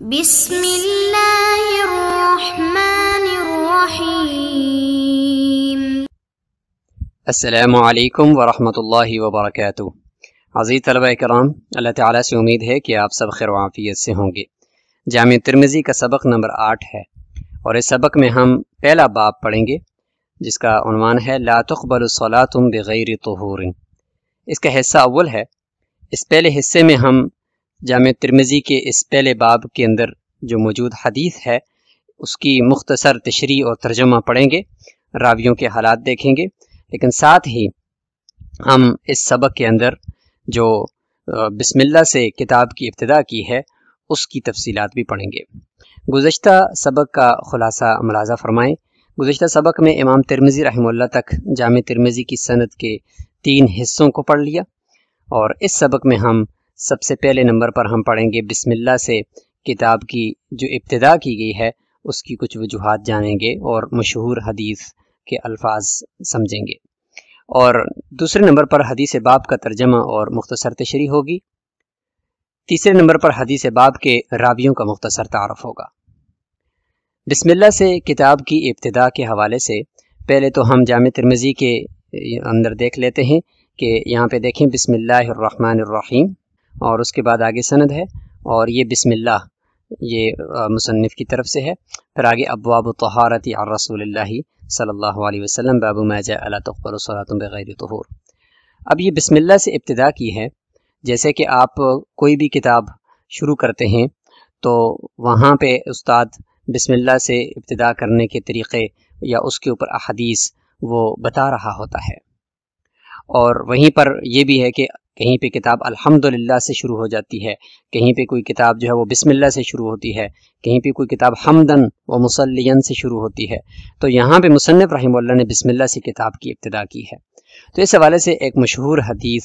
بسم اللہ الرحمن الرحیم۔ السلام علیکم ورحمۃ اللہ وبرکاتہ۔ عزیز طلبہ کرام، اللہ تعالیٰ سے امید ہے کہ آپ سب خیر و عافیت سے ہوں گے۔ جامع ترمذی کا سبق نمبر 8 ہے، اور اس سبق میں ہم پہلا باب پڑھیں گے جس کا عنوان ہے لا تقبل الصلاۃ بغیر طہور۔ اس کا حصہ اول ہے۔ اس پہلے حصے میں ہم جامع ترمذی کے اس پہلے باب کے اندر جو موجود حدیث ہے اس کی مختصر تشریح اور ترجمہ پڑھیں گے، راویوں کے حالات دیکھیں گے، لیکن ساتھ ہی ہم اس سبق کے اندر جو بسم اللہ سے کتاب کی ابتدا کی ہے اس کی تفصیلات بھی پڑھیں گے۔ گزشتہ سبق کا خلاصہ ملاحظہ فرمائیں۔ گزشتہ سبق میں امام ترمذی رحمہ اللہ تک جامع ترمذی کی سند کے 3 حصوں کو پڑھ لیا، اور اس سبق میں ہم سب سے پہلے نمبر پر ہم پڑھیں گے بسم اللہ سے کتاب کی جو ابتدا کی گئی ہے اس کی کچھ وجوہات جانیں گے اور مشہور حدیث کے الفاظ سمجھیں گے، اور دوسرے نمبر پر حدیث باب کا ترجمہ اور مختصر تشریح ہوگی۔ تیسرے نمبر پر حدیث باب کے راویوں کا مختصر تعارف ہوگا۔ بسم اللہ سے کتاب کی ابتدا کے حوالے سے پہلے تو ہم جامع ترمذی کے اندر دیکھ لیتے ہیں کہ یہاں پہ دیکھیں بسم اللہ الرحمن الرحیم، اور اس کے بعد آگے سند ہے، اور یہ بسم اللہ یہ مصنف کی طرف سے ہے۔ پھر آگے ابواب طہارت عن رسول اللہ صلی اللہ علیہ وسلم باب ما جاء لا تقبل الصلاۃ بغیر طہور۔ اب یہ بسم اللہ سے ابتدا کی ہے، جیسے کہ آپ کوئی بھی کتاب شروع کرتے ہیں تو وہاں پہ استاد بسم اللہ سے ابتدا کرنے کے طریقے یا اس کے اوپر احادیث وہ بتا رہا ہوتا ہے، اور وہیں پر یہ بھی ہے کہ کہیں پہ کتاب الحمدللہ سے شروع ہو جاتی ہے، کہیں پہ کوئی کتاب جو ہے وہ بسم اللہ سے شروع ہوتی ہے، کہیں پہ کوئی کتاب حمدن و مصلین سے شروع ہوتی ہے۔ تو یہاں پہ مصنف رحمہ اللہ نے بسم اللہ سے کتاب کی ابتدا کی ہے۔ تو اس حوالے سے ایک مشہور حدیث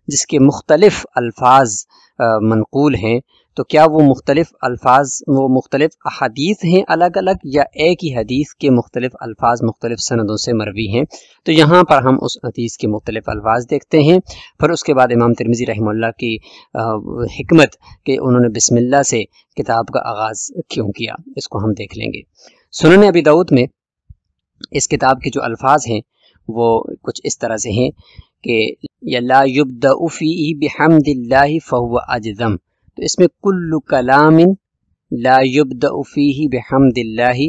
جس کے مختلف الفاظ منقول ہیں، تو کیا وہ مختلف الفاظ وہ مختلف احادیث ہیں الگ الگ، یا ایک ہی حدیث کے مختلف الفاظ مختلف سندوں سے مروی ہیں؟ تو یہاں پر ہم اس حدیث کے مختلف الفاظ دیکھتے ہیں۔ پھر اس کے بعد امام ترمذی رحمہ اللہ کی حکمت کہ انہوں نے بسم اللہ سے کتاب کا آغاز کیوں کیا، اس کو ہم دیکھ لیں گے۔ سنن ابی داؤد میں اس کتاب کے جو الفاظ ہیں وہ کچھ اس طرح سے ہیں کہ لا یبدأ فیہ بحمد اللہ فہو اجزم، تو اس میں کل کلام لا یبدأ فیہ بحمد اللہ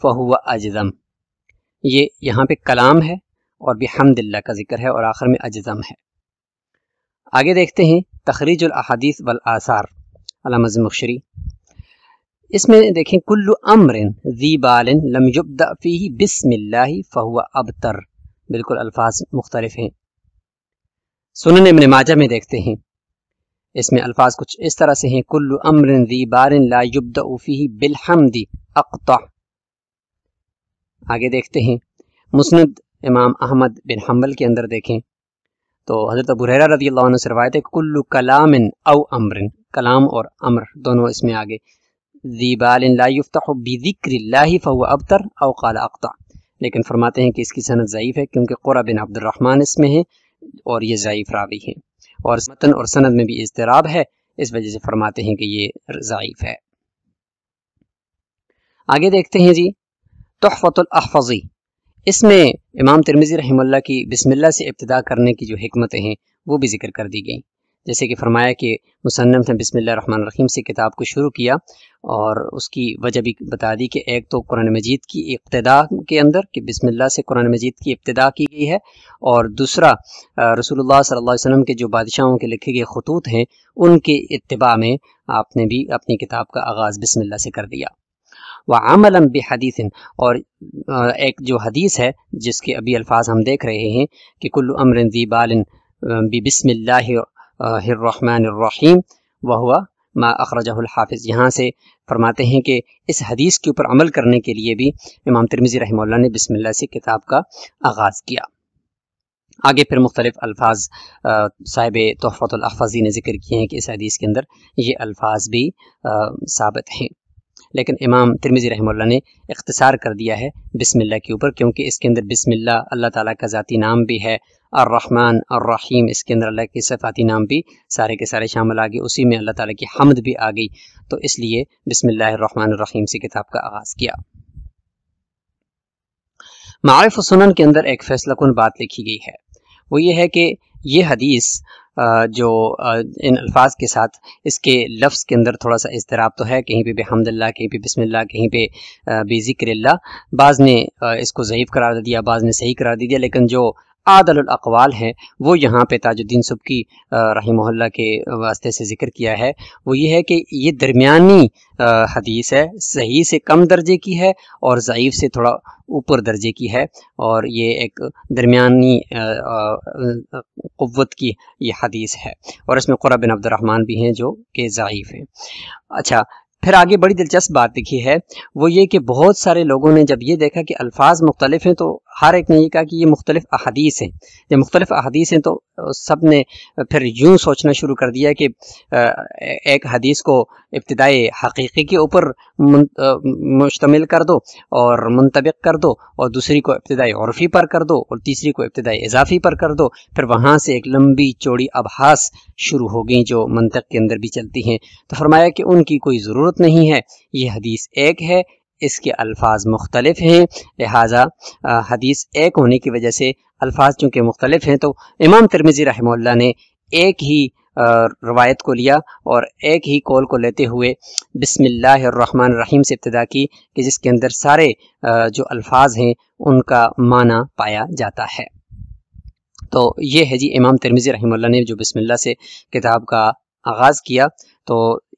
فہو اجزم، یہ یہاں پہ کلام ہے اور بحمد اللہ کا ذکر ہے اور آخر میں اجزم ہے۔ آگے دیکھتے ہیں تخریج الاحادیث والآثار علامہ زمخشری، اس میں دیکھیں کل امر ذی بال لم یبدأ فیہ بسم اللہ فہو ابتر، بالکل الفاظ مختلف ہیں۔ سنن ابن ماجہ میں دیکھتے ہیں، اس میں الفاظ کچھ اس طرح سے ہیں کل امر ذی بال لا یبدأ فیہ بالحمد اقطع۔ آگے دیکھتے ہیں مسند امام احمد بن حنبل کے اندر دیکھیں تو حضرت ابو ہریرہ رضی اللہ عنہ سے روایت ہے کل کلام او امر، کلام اور امر دونوں اس میں آگے، ذی بال لا یفتح بذکر اللہ فہو ابتر او قال اقطع، لیکن فرماتے ہیں کہ اس کی سند ضعیف ہے کیونکہ قرہ بن عبد الرحمن اس میں ہے اور یہ ضعیف راوی ہیں، اور متن اور سند میں بھی اضطراب ہے، اس وجہ سے فرماتے ہیں کہ یہ ضعیف ہے۔ آگے دیکھتے ہیں جی تحفۃ الاحفظی، اس میں امام ترمذی رحمہ اللہ کی بسم اللہ سے ابتدا کرنے کی جو حکمتیں ہیں وہ بھی ذکر کر دی گئیں، جیسے کہ فرمایا کہ مصنف نے بسم اللہ الرحمن الرحیم سے کتاب کو شروع کیا، اور اس کی وجہ بھی بتا دی کہ ایک تو قرآن مجید کی ابتدا کے اندر کہ بسم اللہ سے قرآن مجید کی ابتدا کی گئی ہے، اور دوسرا رسول اللہ صلی اللہ علیہ وسلم کے جو بادشاہوں کے لکھے گئے خطوط ہیں ان کے اتباع میں آپ نے بھی اپنی کتاب کا آغاز بسم اللہ سے کر دیا۔ وعملا بحدیث، اور ایک جو حدیث ہے جس کے ابھی الفاظ ہم دیکھ رہے ہیں کہ کل امر ذی بال بسم اللہ الرحمن الرحیم وہو ما اخرجہ الحافظ، یہاں سے فرماتے ہیں کہ اس حدیث کے اوپر عمل کرنے کے لیے بھی امام ترمذی رحمہ اللہ نے بسم اللہ سے کتاب کا آغاز کیا۔ آگے پھر مختلف الفاظ صاحب تحفۃ الاحفظی نے ذکر کیے ہیں کہ اس حدیث کے اندر یہ الفاظ بھی ثابت ہیں۔ لیکن امام ترمذی رحمہ اللہ نے اختصار کر دیا ہے بسم اللہ کے اوپر، کیونکہ اس کے اندر بسم اللہ اللہ تعالیٰ کا ذاتی نام بھی ہے، الرحمن الرحیم اس کے اندر اللہ کے صفاتی نام بھی سارے کے سارے شامل آ گئے، اسی میں اللہ تعالیٰ کی حمد بھی آ گئی، تو اس لیے بسم اللہ الرحمن الرحیم سے کتاب کا آغاز کیا۔ معارف السنن کے اندر ایک فیصلہ کن بات لکھی گئی ہے، وہ یہ ہے کہ یہ حدیث جو ان الفاظ کے ساتھ اس کے لفظ کے اندر تھوڑا سا اضطراب تو ہے، کہیں پہ بحمد اللہ، کہیں پہ بسم اللہ، کہیں پہ بذکر اللہ، بعض نے اس کو ضعیف قرار دیا، بعض نے صحیح قرار دیا، لیکن جو عادل الاقوال ہے وہ یہاں پہ تاج الدین سبکی رحمہ اللہ کے واسطے سے ذکر کیا ہے، وہ یہ ہے کہ یہ درمیانی حدیث ہے، صحیح سے کم درجے کی ہے اور ضعیف سے تھوڑا اوپر درجے کی ہے، اور یہ ایک درمیانی قوت کی یہ حدیث ہے، اور اس میں قرہ بن عبد الرحمن بھی ہیں جو کہ ضعیف ہیں۔ اچھا، پھر آگے بڑی دلچسپ بات لکھی ہے، وہ یہ کہ بہت سارے لوگوں نے جب یہ دیکھا کہ الفاظ مختلف ہیں تو ہر ایک نے یہ کہا کہ یہ مختلف احادیث ہیں، جب مختلف احادیث ہیں تو سب نے پھر یوں سوچنا شروع کر دیا کہ ایک حدیث کو ابتدائی حقیقی کے اوپر مشتمل کر دو اور منطبق کر دو، اور دوسری کو ابتدائی عرفی پر کر دو، اور تیسری کو ابتدائی اضافی پر کر دو، پھر وہاں سے ایک لمبی چوڑی ابحاث شروع ہو گئیں جو منطق کے اندر بھی چلتی ہیں، تو فرمایا کہ ان کی کوئی ضرورت نہیں ہے، یہ حدیث ایک ہے، اس کے الفاظ مختلف ہیں، لہٰذا حدیث ایک ہونے کی وجہ سے الفاظ چونکہ مختلف ہیں تو امام ترمذی رحمہ اللہ نے ایک ہی روایت کو لیا اور ایک ہی قول کو لیتے ہوئے بسم اللہ الرحمن الرحیم سے ابتدا کی، کہ جس کے اندر سارے جو الفاظ ہیں ان کا معنی پایا جاتا ہے۔ تو یہ ہے جی امام ترمذی رحمہ اللہ نے جو بسم اللہ سے کتاب کا آغاز کیا، تو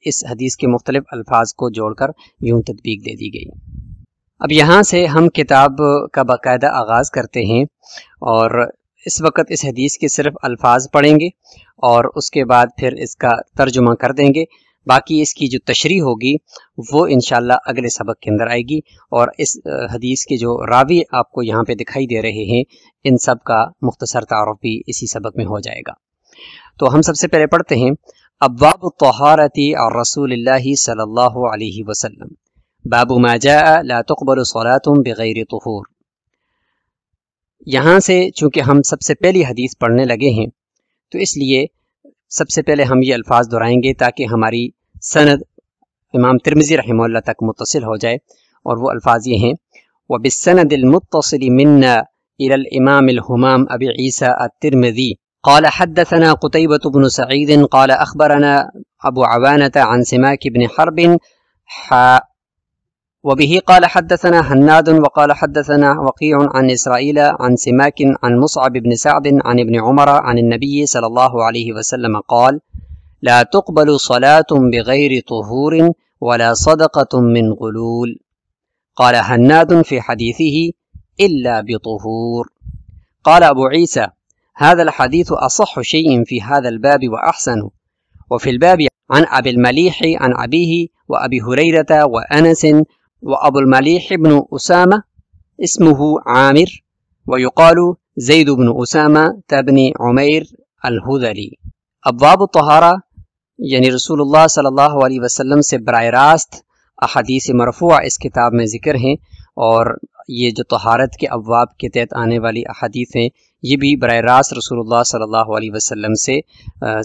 اس حدیث کے مختلف الفاظ کو جوڑ کر یوں تطبیق دے دی گئی۔ اب یہاں سے ہم کتاب کا باقاعدہ آغاز کرتے ہیں، اور اس وقت اس حدیث کے صرف الفاظ پڑھیں گے اور اس کے بعد پھر اس کا ترجمہ کر دیں گے، باقی اس کی جو تشریح ہوگی وہ انشاءاللہ اگلے سبق کے اندر آئے گی، اور اس حدیث کے جو راوی آپ کو یہاں پہ دکھائی دے رہے ہیں ان سب کا مختصر تعارف بھی اسی سبق میں ہو جائے گا۔ تو ہم سب سے پہلے پڑھتے ہیں ابواب الطہارۃ عن رسول اللہ صلی اللہ علیہ وسلم، باب ما جاء لا تقبل صلاة بغیر طہور۔ یہاں سے چونکہ ہم سب سے پہلی حدیث پڑھنے لگے ہیں تو اس لیے سب سے پہلے ہم یہ الفاظ دہرائیں گے تاکہ ہماری سند امام ترمذی رحمہ اللہ تک متصل ہو جائے، اور وہ الفاظ یہ ہیں وبالسند المتصل منا الى الامام الہمام ابی عیسیٰ الترمذی قال حدثنا قتيبة بن سعيد قال اخبرنا ابو عوانة عن سماك بن حرب وبه قال حدثنا هناد وقال حدثنا وقيع عن إسرائيل عن سماك عن مصعب بن سعد عن ابن عمر عن النبي صلى الله عليه وسلم قال لا تقبل صلاة بغير طهور ولا صدقة من غلول قال هناد في حديثه إلا بطهور قال أبو عيسى هذا الحديث أصح شيء في هذا الباب وأحسن وفي الباب عن أبي المليح عن أبيه وأبي هريرة وأنس وأبو المليح بن أسامة اسمه عامر ويقال زيد بن أسامة بن عمير الهذلي۔ ابواب الطہارہ یعنی رسول اللہ صلی اللہ علیہ وسلم سے براہ راست احادیث مرفوعہ اس کتاب میں ذکر ہیں، اور یہ جو طہارت کے ابواب کے تحت آنے والی احادیث ہیں یہ بھی براہ راست رسول اللہ صلی اللہ علیہ وسلم سے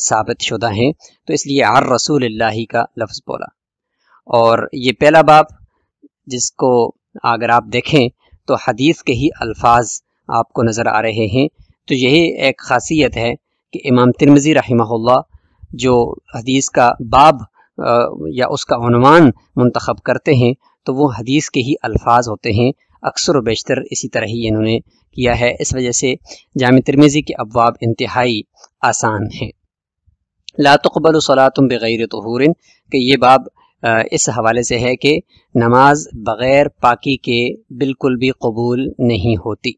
ثابت شدہ ہیں، تو اس لیے عن رسول اللہ کا لفظ بولا۔ اور یہ پہلا باب جس کو اگر آپ دیکھیں تو حدیث کے ہی الفاظ آپ کو نظر آ رہے ہیں، تو یہی ایک خاصیت ہے کہ امام ترمذی رحمہ اللہ جو حدیث کا باب یا اس کا عنوان منتخب کرتے ہیں تو وہ حدیث کے ہی الفاظ ہوتے ہیں، اکثر و بیشتر اسی طرح ہی انہوں نے کیا ہے، اس وجہ سے جامع ترمذی کے ابواب انتہائی آسان ہیں۔ لا تقبل صلاة بغیر طہور، کہ یہ باب اس حوالے سے ہے کہ نماز بغیر پاکی کے بالکل بھی قبول نہیں ہوتی۔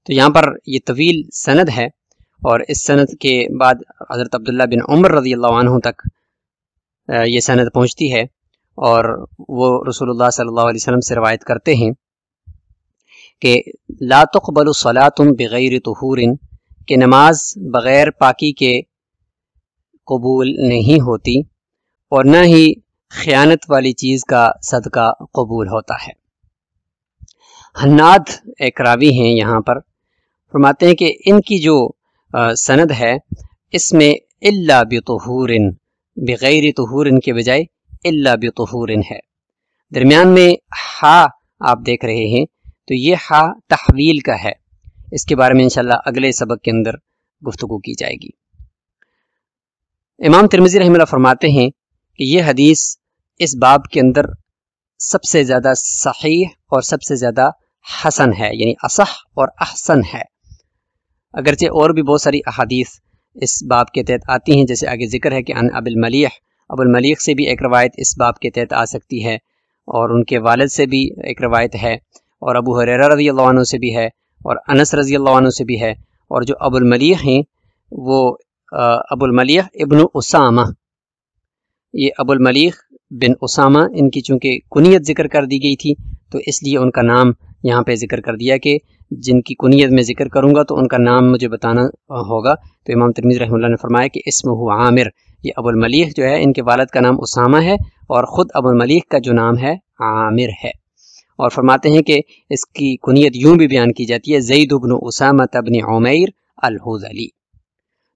تو یہاں پر یہ طویل سند ہے، اور اس سند کے بعد حضرت عبداللہ بن عمر رضی اللہ عنہ تک یہ سند پہنچتی ہے، اور وہ رسول اللہ صلی اللہ علیہ وسلم سے روایت کرتے ہیں کہ لا تقبل صلاة بغیر طہور، کہ نماز بغیر پاکی کے قبول نہیں ہوتی، اور نہ ہی خیانت والی چیز کا صدقہ قبول ہوتا ہے۔ حناد ایک راوی ہیں، یہاں پر فرماتے ہیں کہ ان کی جو سند ہے اس میں الا بطہور، بغیر طہور کے بجائے الا بطہور ہے۔ درمیان میں ہا آپ دیکھ رہے ہیں، تو یہ ہا تحویل کا ہے، اس کے بارے میں انشاءاللہ اگلے سبق کے اندر گفتگو کی جائے گی۔ امام ترمذی رحمہ اللہ فرماتے ہیں کہ یہ حدیث اس باب کے اندر سب سے زیادہ صحیح اور سب سے زیادہ حسن ہے، یعنی اصح اور احسن ہے۔ اگرچہ اور بھی بہت ساری احادیث اس باب کے تحت آتی ہیں، جیسے آگے ذکر ہے کہ ان ابو الملیح، ابو الملیح سے بھی ایک روایت اس باب کے تحت آ سکتی ہے، اور ان کے والد سے بھی ایک روایت ہے، اور ابو ہریرہ رضی اللہ عنہ سے بھی ہے، اور انس رضی اللہ عنہ سے بھی ہے۔ اور جو ابو الملیح ہیں وہ ابو الملیح ابن اسامہ، یہ ابو الملیح بن اسامہ، ان کی چونکہ کنیت ذکر کر دی گئی تھی تو اس لیے ان کا نام یہاں پہ ذکر کر دیا کہ جن کی کنیت میں ذکر کروں گا تو ان کا نام مجھے بتانا ہوگا۔ تو امام ترمذی رحمہ اللہ نے فرمایا کہ اسمہ عامر، یہ ابو الملیح جو ہے ان کے والد کا نام اسامہ ہے، اور خود ابو الملیح کا جو نام ہے عامر ہے۔ اور فرماتے ہیں کہ اس کی کنیت یوں بھی بیان کی جاتی ہے زید بن اسامہ بن عمیر الحذلی۔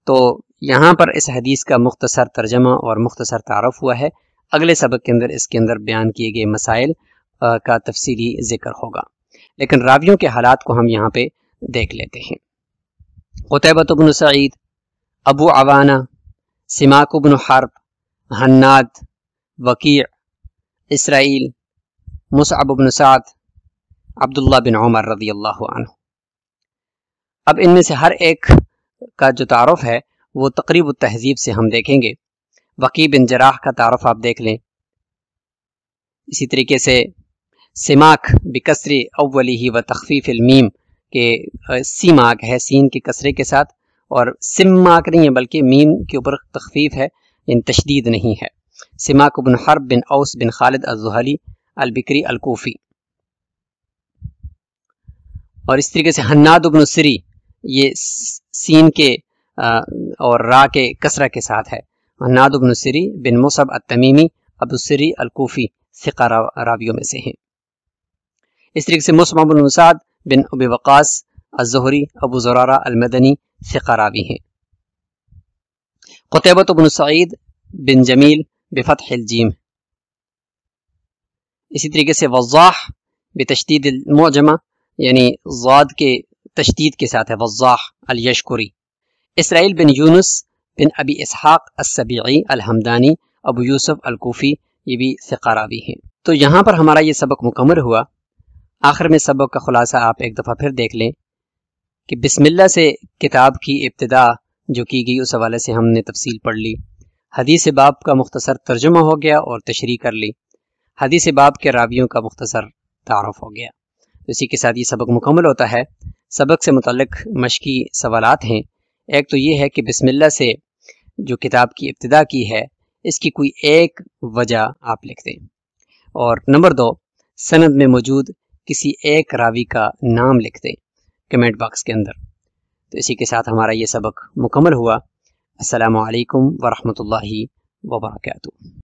تو یہاں پر اس حدیث کا مختصر ترجمہ اور مختصر تعارف ہوا ہے، اگلے سبق کے اندر اس کے اندر بیان کیے گئے مسائل کا تفصیلی ذکر ہوگا، لیکن راویوں کے حالات کو ہم یہاں پہ دیکھ لیتے ہیں۔ قتیبہ بن سعید، ابو عوانہ، سماک بن حرب، حناد، وکیع، اسرائیل، مصعب بن سعد، عبداللہ بن عمر رضی اللہ عنہ۔ اب ان میں سے ہر ایک کا جو تعارف ہے وہ تقریب التہذیب سے ہم دیکھیں گے۔ وکیع بن جراح کا تعارف آپ دیکھ لیں، اسی طریقے سے سماک بکسر اولی و تخفیف المیم کے سیماک ہے سین کے کسرے کے ساتھ، اور سماک نہیں ہے بلکہ میم کے اوپر تخفیف ہے، ان تشدید نہیں ہے۔ سماک بن حرب بن اوس بن خالد الزحلی البکری الکوفی۔ اور اس طریقے سے حناد بن سری، یہ سین کے اور را کے کسرہ کے ساتھ ہے، حناد بن سری بن مصعب التمیمی ابو سری الکوفی، ثقہ راویوں میں سے ہیں۔ اس طریقے سے مصعب بن سعد بن ابی وقاص الزہری ابو زرارہ المدنی، ثقہ راوی ہیں۔ قتیبہ بن سعید بن جمیل بفتح الجیم۔ اسی طریقے سے وضاح بتشدید المعجمہ، یعنی ضاد کے تشدید کے ساتھ ہے، وضاح الیشکری۔ اسرائیل بن یونس بن ابی اسحاق السبیعی الحمدانی ابو یوسف الکوفی، یہ بھی ثقہ راوی ہیں۔ تو یہاں پر ہمارا یہ سبق مکمل ہوا۔ آخر میں سبق کا خلاصہ آپ ایک دفعہ پھر دیکھ لیں کہ بسم اللہ سے کتاب کی ابتدا جو کی گئی اس حوالے سے ہم نے تفصیل پڑھ لی، حدیث باب کا مختصر ترجمہ ہو گیا اور تشریح کر لی، حدیث باب کے راویوں کا مختصر تعارف ہو گیا۔ اسی کے ساتھ یہ سبق مکمل ہوتا ہے۔ سبق سے متعلق مشقی سوالات ہیں۔ ایک تو یہ ہے کہ بسم اللہ سے جو کتاب کی ابتدا کی ہے اس کی کوئی ایک وجہ آپ لکھ دیں، اور نمبر 2 سند میں موجود کسی ایک راوی کا نام لکھ دیں کمنٹ باکس کے اندر۔ تو اسی کے ساتھ ہمارا یہ سبق مکمل ہوا۔ السلام علیکم ورحمۃ اللہ وبرکاتہ۔